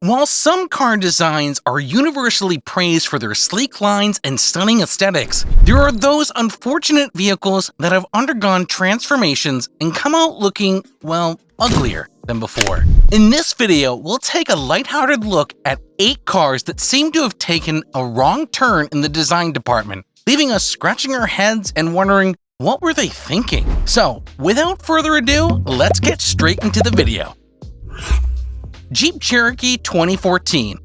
While some car designs are universally praised for their sleek lines and stunning aesthetics, there are those unfortunate vehicles that have undergone transformations and come out looking, well, uglier than before. In this video, we'll take a lighthearted look at 8 cars that seem to have taken a wrong turn in the design department, leaving us scratching our heads and wondering, what were they thinking? So, without further ado, let's get straight into the video. Jeep Cherokee 2014.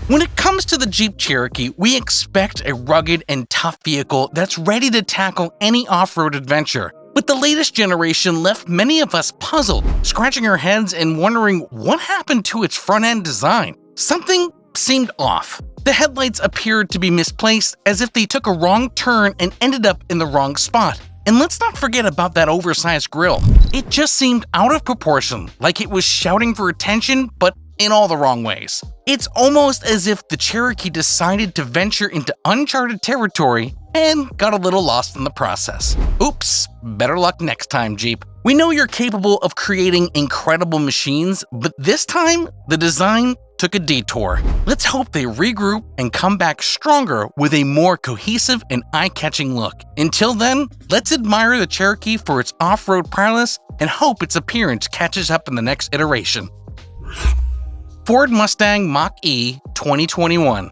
When it comes to the Jeep Cherokee, we expect a rugged and tough vehicle that's ready to tackle any off-road adventure. But the latest generation left many of us puzzled, scratching our heads and wondering what happened to its front-end design. Something seemed off. The headlights appeared to be misplaced, as if they took a wrong turn and ended up in the wrong spot. And let's not forget about that oversized grille. It just seemed out of proportion, like it was shouting for attention, but in all the wrong ways. It's almost as if the Cherokee decided to venture into uncharted territory and got a little lost in the process. Oops, better luck next time, Jeep. We know you're capable of creating incredible machines, but this time, the design took a detour. Let's hope they regroup and come back stronger with a more cohesive and eye-catching look. Until then, let's admire the Cherokee for its off-road prowess and hope its appearance catches up in the next iteration. Ford Mustang Mach-E 2021.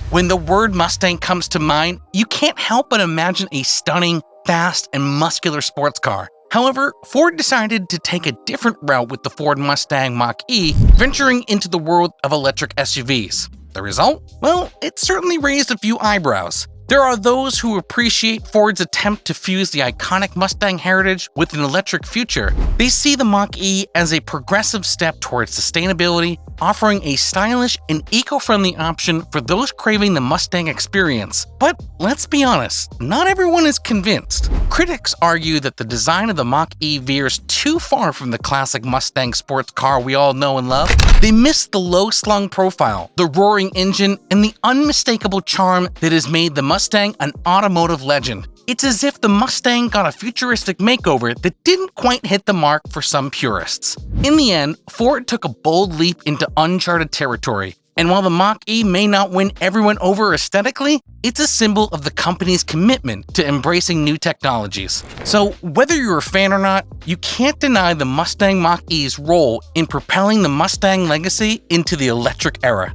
When the word Mustang comes to mind, you can't help but imagine a stunning, fast, and muscular sports car. However, Ford decided to take a different route with the Ford Mustang Mach-E, venturing into the world of electric SUVs. The result? Well, it certainly raised a few eyebrows. There are those who appreciate Ford's attempt to fuse the iconic Mustang heritage with an electric future. They see the Mach-E as a progressive step towards sustainability, offering a stylish and eco-friendly option for those craving the Mustang experience. But let's be honest, not everyone is convinced. Critics argue that the design of the Mach-E veers too far from the classic Mustang sports car we all know and love. They miss the low-slung profile, the roaring engine, and the unmistakable charm that has made the Mustang an automotive legend. It's as if the Mustang got a futuristic makeover that didn't quite hit the mark for some purists. In the end, Ford took a bold leap into uncharted territory. And while the Mach-E may not win everyone over aesthetically, it's a symbol of the company's commitment to embracing new technologies. So whether you're a fan or not, you can't deny the Mustang Mach-E's role in propelling the Mustang legacy into the electric era.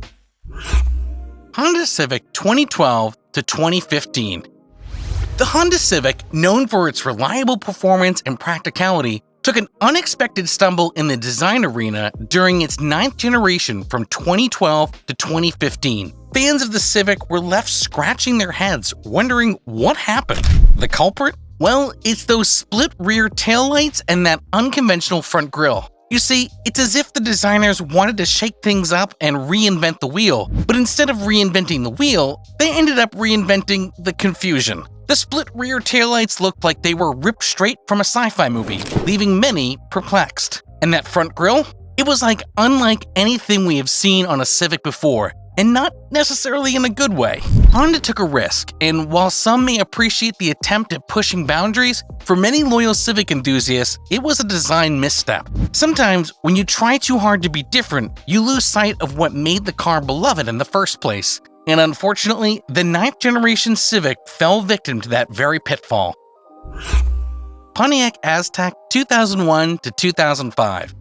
Honda Civic 2012 to 2015. The Honda Civic, known for its reliable performance and practicality, took an unexpected stumble in the design arena during its 9th generation from 2012 to 2015. Fans of the Civic were left scratching their heads, wondering what happened. The culprit? Well, it's those split rear taillights and that unconventional front grille. You see, it's as if the designers wanted to shake things up and reinvent the wheel, but instead of reinventing the wheel, they ended up reinventing the confusion. The split rear taillights looked like they were ripped straight from a sci-fi movie, leaving many perplexed. And that front grille? It was unlike anything we have seen on a Civic before, and not necessarily in a good way. Honda took a risk, and while some may appreciate the attempt at pushing boundaries, for many loyal Civic enthusiasts, it was a design misstep. Sometimes, when you try too hard to be different, you lose sight of what made the car beloved in the first place. And unfortunately, the 9th generation Civic fell victim to that very pitfall. Pontiac Aztec 2001 to 2005.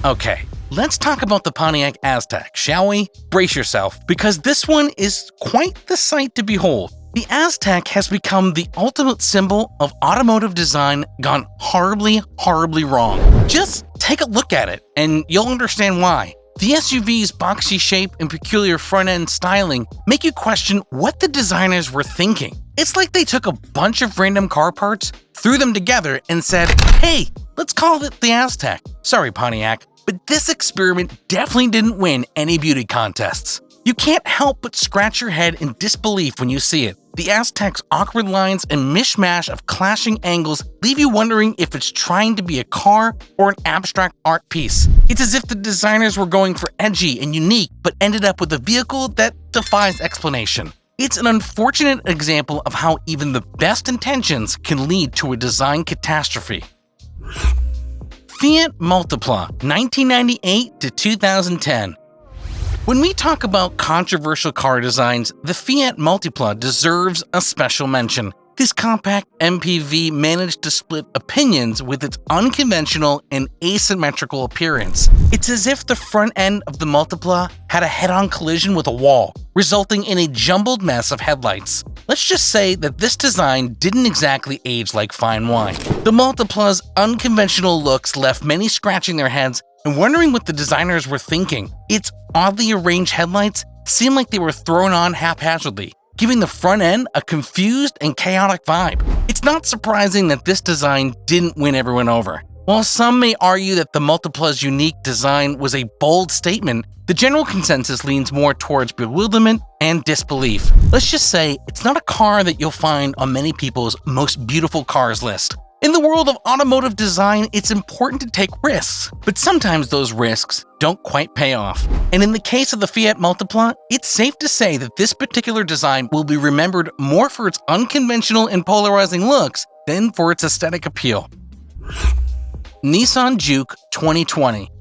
Okay, let's talk about the Pontiac Aztec, shall we? Brace yourself, because this one is quite the sight to behold. The Aztec has become the ultimate symbol of automotive design gone horribly, horribly wrong. Just take a look at it, and you'll understand why. The SUV's boxy shape and peculiar front-end styling make you question what the designers were thinking. It's like they took a bunch of random car parts, threw them together, and said, hey, let's call it the Aztec. Sorry, Pontiac, but this experiment definitely didn't win any beauty contests. You can't help but scratch your head in disbelief when you see it. The Aztec's awkward lines and mishmash of clashing angles leave you wondering if it's trying to be a car or an abstract art piece. It's as if the designers were going for edgy and unique, but ended up with a vehicle that defies explanation. It's an unfortunate example of how even the best intentions can lead to a design catastrophe. Fiat Multipla, 1998 to 2010. When we talk about controversial car designs, the Fiat Multipla deserves a special mention. This compact MPV managed to split opinions with its unconventional and asymmetrical appearance. It's as if the front end of the Multipla had a head-on collision with a wall, resulting in a jumbled mess of headlights. Let's just say that this design didn't exactly age like fine wine. The Multipla's unconventional looks left many scratching their heads and wondering what the designers were thinking. Its oddly arranged headlights seemed like they were thrown on haphazardly, giving the front end a confused and chaotic vibe. It's not surprising that this design didn't win everyone over. While some may argue that the Multipla's unique design was a bold statement, the general consensus leans more towards bewilderment and disbelief. Let's just say it's not a car that you'll find on many people's most beautiful cars list. In the world of automotive design, it's important to take risks, but sometimes those risks don't quite pay off. And in the case of the Fiat Multipla, it's safe to say that this particular design will be remembered more for its unconventional and polarizing looks than for its aesthetic appeal. Nissan Juke 2020.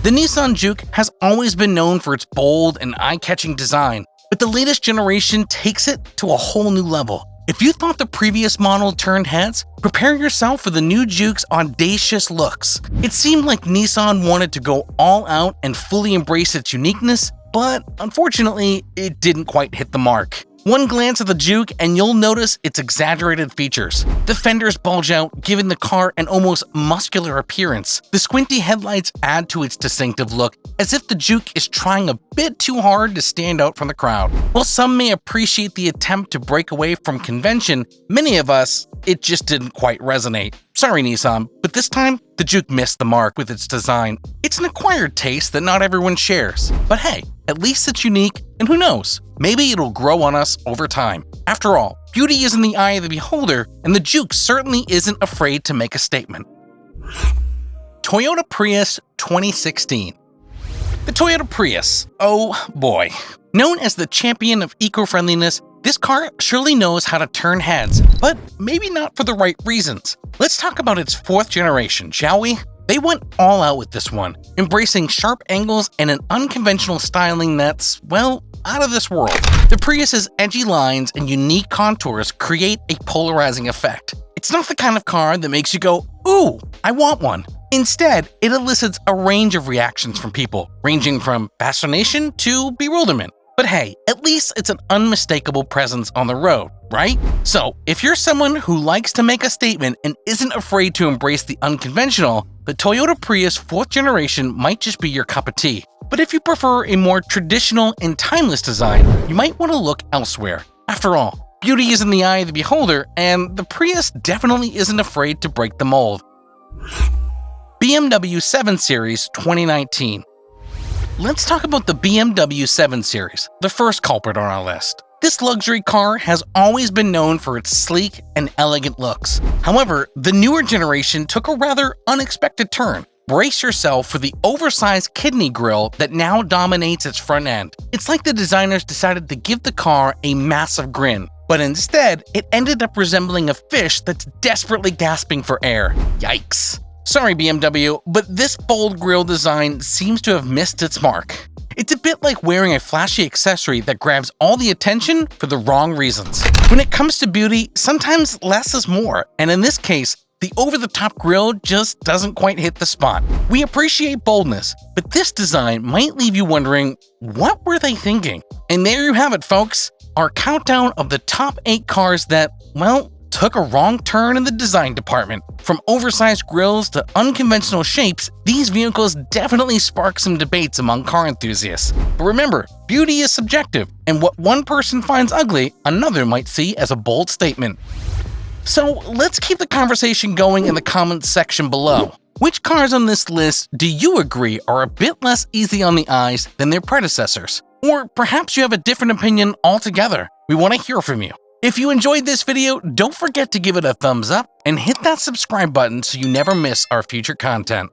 The Nissan Juke has always been known for its bold and eye-catching design, but the latest generation takes it to a whole new level. If you thought the previous model turned heads, prepare yourself for the new Juke's audacious looks. It seemed like Nissan wanted to go all out and fully embrace its uniqueness, but unfortunately, it didn't quite hit the mark. One glance at the Juke and you'll notice its exaggerated features. The fenders bulge out, giving the car an almost muscular appearance. The squinty headlights add to its distinctive look, as if the Juke is trying a bit too hard to stand out from the crowd. While some may appreciate the attempt to break away from convention, many of us, it just didn't quite resonate. Sorry Nissan, but this time, the Juke missed the mark with its design. It's an acquired taste that not everyone shares. But hey, at least it's unique, and who knows, maybe it'll grow on us over time. After all, beauty is in the eye of the beholder, and the Juke certainly isn't afraid to make a statement. Toyota Prius 2016. The Toyota Prius, oh boy. Known as the champion of eco-friendliness, this car surely knows how to turn heads, but maybe not for the right reasons. Let's talk about its fourth generation, shall we? They went all out with this one, embracing sharp angles and an unconventional styling that's, well, out of this world. The Prius's edgy lines and unique contours create a polarizing effect. It's not the kind of car that makes you go, ooh, I want one. Instead, it elicits a range of reactions from people, ranging from fascination to bewilderment. But hey, at least it's an unmistakable presence on the road, right? So, if you're someone who likes to make a statement and isn't afraid to embrace the unconventional, the Toyota Prius 4th generation might just be your cup of tea. But if you prefer a more traditional and timeless design, you might want to look elsewhere. After all, beauty is in the eye of the beholder, and the Prius definitely isn't afraid to break the mold. BMW 7 Series 2019. Let's talk about the BMW 7 Series, the first culprit on our list. This luxury car has always been known for its sleek and elegant looks. However, the newer generation took a rather unexpected turn. Brace yourself for the oversized kidney grille that now dominates its front end. It's like the designers decided to give the car a massive grin, but instead, it ended up resembling a fish that's desperately gasping for air. Yikes. Sorry BMW, but this bold grille design seems to have missed its mark. It's a bit like wearing a flashy accessory that grabs all the attention for the wrong reasons. When it comes to beauty, sometimes less is more, and in this case, the over-the-top grille just doesn't quite hit the spot. We appreciate boldness, but this design might leave you wondering, what were they thinking? And there you have it, folks, our countdown of the top 8 cars that, well, took a wrong turn in the design department. From oversized grilles to unconventional shapes, these vehicles definitely spark some debates among car enthusiasts. But remember, beauty is subjective, and what one person finds ugly, another might see as a bold statement. So let's keep the conversation going in the comments section below. Which cars on this list do you agree are a bit less easy on the eyes than their predecessors? Or perhaps you have a different opinion altogether. We want to hear from you. If you enjoyed this video, don't forget to give it a thumbs up and hit that subscribe button so you never miss our future content.